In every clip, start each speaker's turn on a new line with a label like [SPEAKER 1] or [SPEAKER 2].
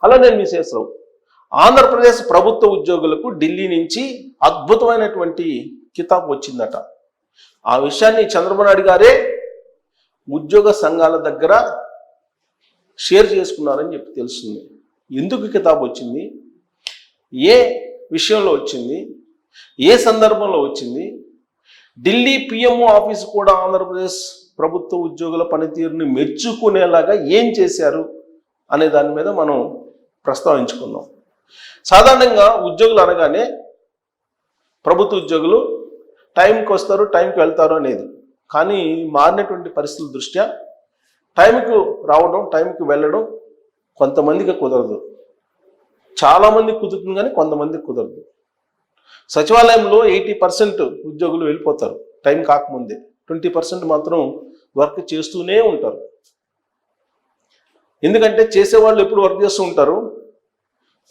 [SPEAKER 1] అలానే విశేషరావు ఆంధ్రప్రదేశ్ ప్రభుత్వ ఉద్యోగులకు ఢిల్లీ నుంచి అద్భుతమైనటువంటి కితాబ్ వచ్చిందట. ఆ విషయాన్ని చంద్రబాబు నాయుడు గారే ఉద్యోగ సంఘాల దగ్గర షేర్ చేసుకున్నారని చెప్పి తెలుస్తుంది. ఎందుకు కితాబ్ వచ్చింది, ఏ విషయంలో వచ్చింది, ఏ సందర్భంలో వచ్చింది, ఢిల్లీ పిఎంఓ ఆఫీసు కూడా ఆంధ్రప్రదేశ్ ప్రభుత్వ ఉద్యోగుల పనితీరుని మెచ్చుకునేలాగా ఏం చేశారు అనే దాని మీద మనం ప్రస్తావించుకుందాం. సాధారణంగా ఉద్యోగులు అనగానే ప్రభుత్వ ఉద్యోగులు టైంకి వస్తారు, టైంకి వెళ్తారు అనేది. కానీ మారినటువంటి పరిస్థితుల దృష్ట్యా టైంకి రావడం, టైంకి వెళ్ళడం కొంతమందికి కుదరదు. చాలామందికి కుదురుతుంది కానీ కొంతమందికి కుదరదు. సచివాలయంలో 80% ఉద్యోగులు వెళ్ళిపోతారు టైం కాకముందే, 20% మాత్రం వర్క్ చేస్తూనే ఉంటారు. ఎందుకంటే చేసేవాళ్ళు ఎప్పుడు వర్క్ చేస్తూ ఉంటారు,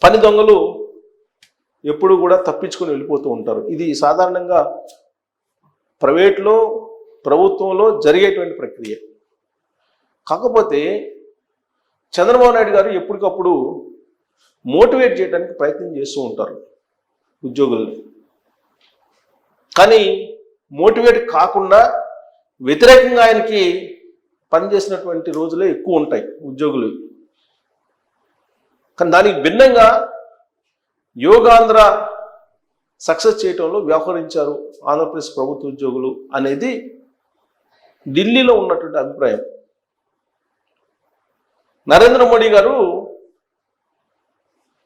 [SPEAKER 1] పని దొంగలు ఎప్పుడు కూడా తప్పించుకొని వెళ్ళిపోతూ ఉంటారు. ఇది సాధారణంగా ప్రైవేట్లో, ప్రభుత్వంలో జరిగేటువంటి ప్రక్రియ. కాకపోతే చంద్రబాబు నాయుడు గారు ఎప్పటికప్పుడు మోటివేట్ చేయడానికి ప్రయత్నం చేస్తూ ఉంటారు ఉద్యోగుల్ని. కానీ మోటివేట్ కాకుండా వ్యతిరేకంగా ఆయనకి పనిచేసినటువంటి రోజులే ఎక్కువ ఉంటాయి ఉద్యోగులు. కానీ దానికి భిన్నంగా యోగాంధ్ర సక్సెస్ చేయటంలో వ్యవహరించారు ఆంధ్రప్రదేశ్ ప్రభుత్వ ఉద్యోగులు అనేది ఢిల్లీలో ఉన్నటువంటి అభిప్రాయం. నరేంద్ర మోడీ గారు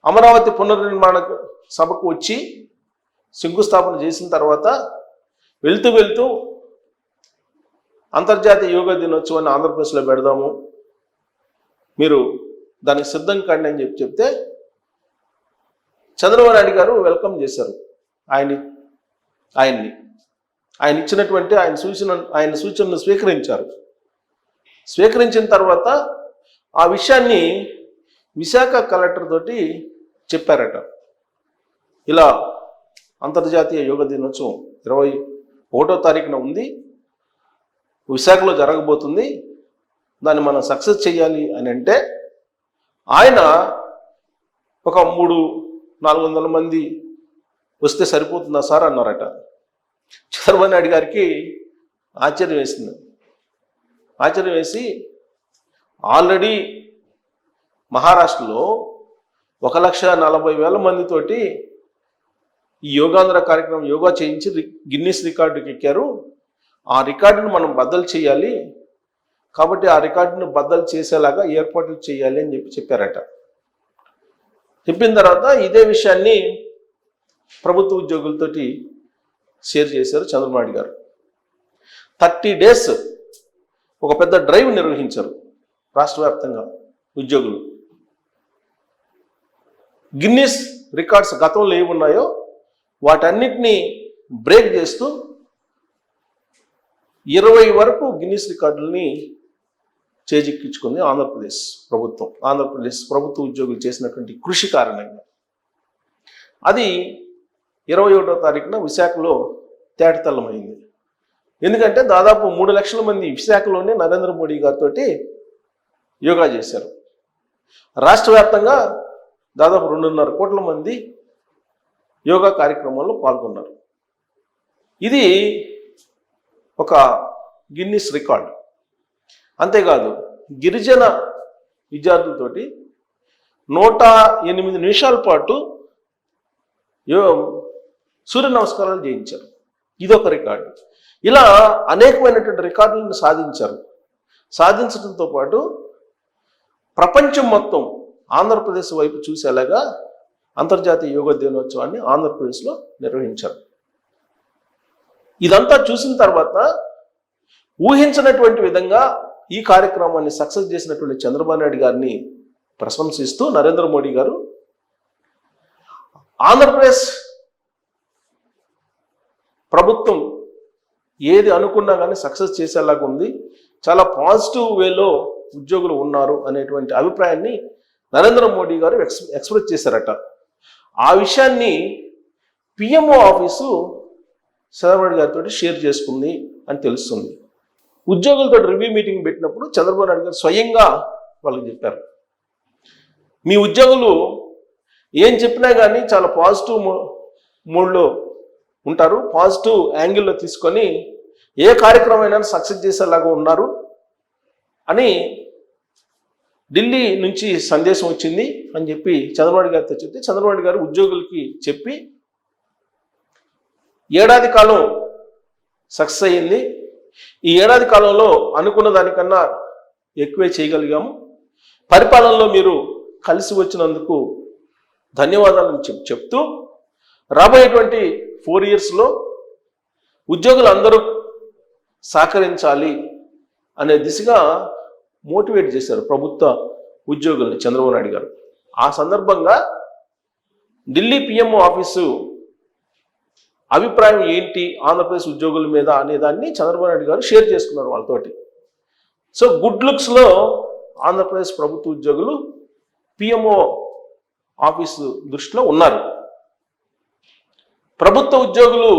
[SPEAKER 1] అమరావతి పునర్నిర్మాణ సభకు వచ్చి శంకుస్థాపన చేసిన తర్వాత వెళ్తూ అంతర్జాతీయ యోగా దినోత్సవాన్ని ఆంధ్రప్రదేశ్లో పెడదాము, మీరు దానికి సిద్ధం కండి అని చెప్తే చంద్రబాబు నాయుడు గారు వెల్కమ్ చేశారు ఆయన్ని. ఆయన ఇచ్చినటువంటి ఆయన సూచనను స్వీకరించారు. స్వీకరించిన తర్వాత ఆ విషయాన్ని విశాఖ కలెక్టర్ తోటి చెప్పారట. ఇలా అంతర్జాతీయ యోగా దినోత్సవం 21వ తారీఖున ఉంది, విశాఖలో జరగబోతుంది, దాన్ని మనం సక్సెస్ చేయాలి అని అంటే ఆయన ఒక 300-400 మంది వస్తే సరిపోతుందా సార్ అన్నారట. చంద్రబాబు నాయుడు గారికి ఆశ్చర్యం వేసింది. ఆశ్చర్యం వేసి ఆల్రెడీ మహారాష్ట్రలో 1,40,000 మందితోటి ఈ యోగాంధ్ర కార్యక్రమం యోగా చేయించి గిన్నిస్ రికార్డుకి ఎక్కారు. ఆ రికార్డును మనం బద్దలు చేయాలి, కాబట్టి ఆ రికార్డును బద్దలు చేసేలాగా ఏర్పాట్లు చేయాలి అని చెప్పారట. చెప్పిన తర్వాత ఇదే విషయాన్ని ప్రభుత్వ ఉద్యోగులతోటి షేర్ చేశారు చంద్రబాబు నాయుడు గారు. 30 days ఒక పెద్ద డ్రైవ్ నిర్వహించారు రాష్ట్ర వ్యాప్తంగా ఉద్యోగులు. గిన్నిస్ రికార్డ్స్ గతంలో ఏమి ఉన్నాయో వాటన్నిటినీ బ్రేక్ చేస్తూ 20 వరకు గిన్నిస్ రికార్డుల్ని చేజిక్కించుకుంది ఆంధ్రప్రదేశ్ ప్రభుత్వ ఉద్యోగులు చేసినటువంటి కృషి కారణంగా. అది 21వ తారీఖున విశాఖలో తేటతెల్లమైంది. ఎందుకంటే దాదాపు 3 లక్షల మంది విశాఖలోనే నరేంద్ర మోడీ గారితో యోగా చేశారు. రాష్ట్ర వ్యాప్తంగా దాదాపు 2.5 కోట్ల మంది యోగా కార్యక్రమాల్లో పాల్గొన్నారు. ఇది ఒక గిన్నిస్ రికార్డు. అంతేకాదు గిరిజన విద్యార్థులతోటి 108 నిమిషాల పాటు సూర్య నమస్కారాలు చేయించారు. ఇదొక రికార్డు. ఇలా అనేకమైనటువంటి రికార్డులను సాధించడంతో పాటు ప్రపంచం మొత్తం ఆంధ్రప్రదేశ్ వైపు చూసేలాగా అంతర్జాతీయ యోగా దినోత్సవాన్ని ఆంధ్రప్రదేశ్లో నిర్వహించారు. ఇదంతా చూసిన తర్వాత ఊహించినటువంటి విధంగా ఈ కార్యక్రమాన్ని సక్సెస్ చేసినటువంటి చంద్రబాబు నాయుడు గారిని ప్రశంసిస్తూ నరేంద్ర మోడీ గారు ఆంధ్రప్రదేశ్ ప్రభుత్వం ఏది అనుకున్నా కానీ సక్సెస్ చేసేలాగా ఉంది, చాలా పాజిటివ్ వేలో ఉద్యోగులు ఉన్నారు అనేటువంటి అభిప్రాయాన్ని నరేంద్ర మోడీ గారు ఎక్స్ప్రెస్ చేశారట. ఆ విషయాన్ని పిఎంఓ ఆఫీసు చంద్రబాబు నాయుడు గారితో షేర్ చేసుకుంది అని తెలుస్తుంది. ఉద్యోగులతో రివ్యూ మీటింగ్ పెట్టినప్పుడు చంద్రబాబు నాయుడు గారు స్వయంగా వాళ్ళకి చెప్పారు, మీ ఉద్యోగులు ఏం చెప్పినా కానీ చాలా పాజిటివ్ మూడ్లో ఉంటారు, పాజిటివ్ యాంగిల్లో తీసుకొని ఏ కార్యక్రమం అయినా సక్సెస్ చేసేలాగా ఉన్నారు అని ఢిల్లీ నుంచి సందేశం వచ్చింది అని చెప్పి చంద్రబాబు గారితో చెప్తే చంద్రబాబు గారు ఉద్యోగులకి చెప్పి ఏడాది కాలం సక్సెస్ అయ్యింది. ఈ ఏడాది కాలంలో అనుకున్న దానికన్నా ఎక్కువే చేయగలిగాము. పరిపాలనలో మీరు కలిసి వచ్చినందుకు ధన్యవాదాలను చెప్తూ రాబోయేటువంటి 4 yearsలో ఉద్యోగులు అందరూ సహకరించాలి అనే దిశగా మోటివేట్ చేశారు ప్రభుత్వ ఉద్యోగుల్ని చంద్రబాబు నాయుడు గారు. ఆ సందర్భంగా ఢిల్లీ పిఎంఓ ఆఫీసు అభిప్రాయం ఏంటి ఆంధ్రప్రదేశ్ ఉద్యోగుల మీద అనేదాన్ని చంద్రబాబు నాయుడు గారు షేర్ చేసుకున్నారు వాళ్ళతోటి. సో గుడ్ లుక్స్లో ఆంధ్రప్రదేశ్ ప్రభుత్వ ఉద్యోగులు పిఎంఓ ఆఫీసు దృష్టిలో ఉన్నారు. ప్రభుత్వ ఉద్యోగులు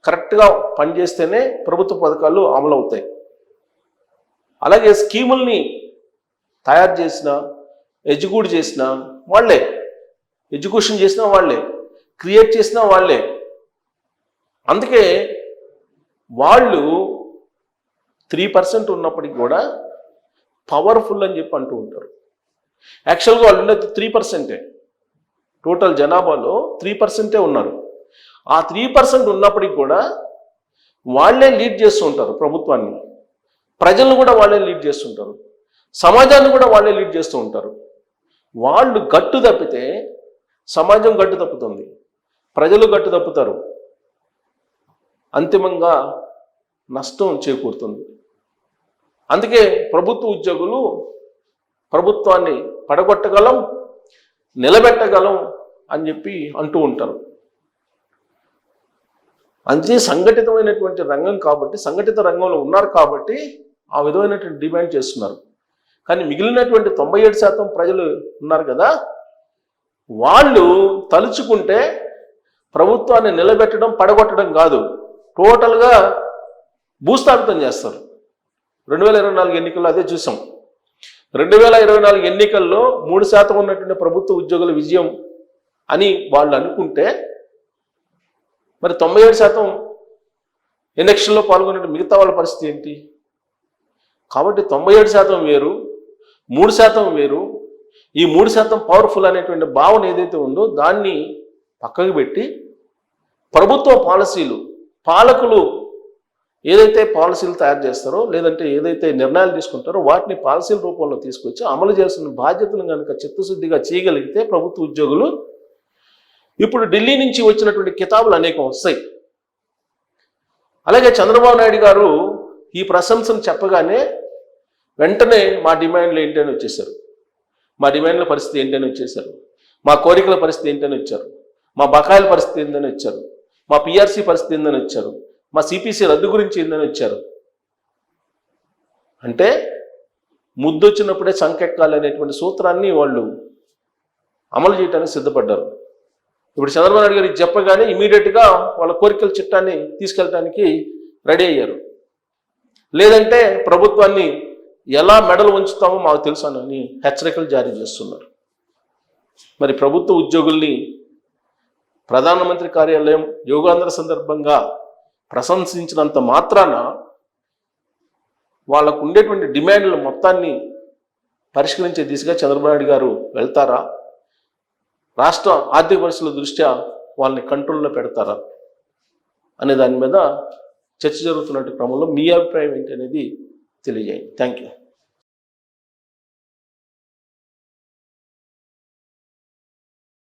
[SPEAKER 1] కరెక్ట్గా పనిచేస్తేనే ప్రభుత్వ పథకాలు అమలు అవుతాయి. అలాగే స్కీముల్ని తయారు చేసిన, ఎగ్జిక్యూట్ చేసిన వాళ్ళే, ఎడ్యుకేషన్ చేసిన వాళ్ళే, క్రియేట్ చేసిన వాళ్ళే. అందుకే వాళ్ళు 3% ఉన్నప్పటికీ కూడా పవర్ఫుల్ అని చెప్పి అంటూ ఉంటారు. యాక్చువల్గా వాళ్ళు ఉన్నది 3%. టోటల్ జనాభాలో 3% ఉన్నారు. ఆ 3% ఉన్నప్పటికీ కూడా వాళ్ళే లీడ్ చేస్తూ ఉంటారు ప్రభుత్వాన్ని, ప్రజలను కూడా వాళ్ళే లీడ్ చేస్తుంటారు, సమాజాన్ని కూడా వాళ్ళే లీడ్ చేస్తూ ఉంటారు. వాళ్ళు గట్టు తప్పితే సమాజం గట్టు తప్పుతుంది, ప్రజలు గట్టు తప్పుతారు, అంతిమంగా నష్టం చేకూరుతుంది. అందుకే ప్రభుత్వ ఉద్యోగులు ప్రభుత్వాన్ని పడగొట్టగలం, నిలబెట్టగలం అని చెప్పి అంటూ ఉంటారు. అంతే సంఘటితమైనటువంటి రంగం కాబట్టి, సంఘటిత రంగంలో ఉన్నారు కాబట్టి ఆ విధమైనటువంటి డిమాండ్ చేస్తున్నారు. కానీ మిగిలినటువంటి 97% ప్రజలు ఉన్నారు కదా, వాళ్ళు తలుచుకుంటే ప్రభుత్వాన్ని నిలబెట్టడం, పడగొట్టడం కాదు, టోటల్గా భూస్థాపితం చేస్తారు. 2024 ఎన్నికల్లో అదే చూసాం. 2024 ఎన్నికల్లో 3% ఉన్నటువంటి ప్రభుత్వ ఉద్యోగుల విజయం అని వాళ్ళు అనుకుంటే మరి 97% ఎలక్షన్లో పాల్గొనే మిగతా వాళ్ళ పరిస్థితి ఏంటి? కాబట్టి 97% వేరు, 3% వేరు. ఈ 3% పవర్ఫుల్ అనేటువంటి భావన ఏదైతే ఉందో దాన్ని పక్కకు పెట్టి ప్రభుత్వ పాలసీలు, పాలకులు ఏదైతే పాలసీలు తయారు చేస్తారో లేదంటే ఏదైతే నిర్ణయాలు తీసుకుంటారో వాటిని పాలసీల రూపంలో తీసుకొచ్చి అమలు చేస్తున్న బాధ్యతను కనుక చిత్తశుద్ధిగా చేయగలిగితే ప్రభుత్వ ఉద్యోగులు, ఇప్పుడు ఢిల్లీ నుంచి వచ్చినటువంటి కితాబులు అనేకం వస్తాయి. అలాగే చంద్రబాబు నాయుడు గారు ఈ ప్రశంసను చెప్పగానే వెంటనే మా డిమాండ్లు ఏంటని వచ్చేసారు, మా డిమాండ్ల పరిస్థితి ఏంటని వచ్చేసారు, మా కోరికల పరిస్థితి ఏంటని వచ్చారు, మా బకాయిల పరిస్థితి ఏందని వచ్చారు, మా పిఆర్సీ పరిస్థితి ఏందని వచ్చారు, మా సిపిసి రద్దు గురించి ఏందని వచ్చారు. అంటే ముద్దొచ్చినప్పుడే సంకెక్కాలి అనేటువంటి సూత్రాన్ని వాళ్ళు అమలు చేయడానికి సిద్ధపడ్డారు. ఇప్పుడు చంద్రబాబు నాయుడు గారు చెప్పగానే ఇమీడియట్గా వాళ్ళ కోరికల చిట్టాన్ని తీసుకెళ్ళడానికి రెడీ అయ్యారు. లేదంటే ప్రభుత్వాన్ని ఎలా మెడలు ఉంచుతామో మాకు తెలుసానని హెచ్చరికలు జారీ చేస్తున్నారు. మరి ప్రభుత్వ ఉద్యోగుల్ని ప్రధానమంత్రి కార్యాలయం యోగాంధ్ర సందర్భంగా ప్రశంసించినంత మాత్రాన వాళ్ళకు ఉండేటువంటి డిమాండ్ల మొత్తాన్ని పరిష్కరించే దిశగా చంద్రబాబు నాయుడు గారు వెళ్తారా? రాష్ట్ర ఆర్థిక పరిస్థితుల దృష్ట్యా వాళ్ళని కంట్రోల్లో పెడతారా అనే దాని మీద చర్చ జరుగుతున్న క్రమంలో మీ అభిప్రాయం ఏంటి అనేది తెలియజేయండి. Thank you.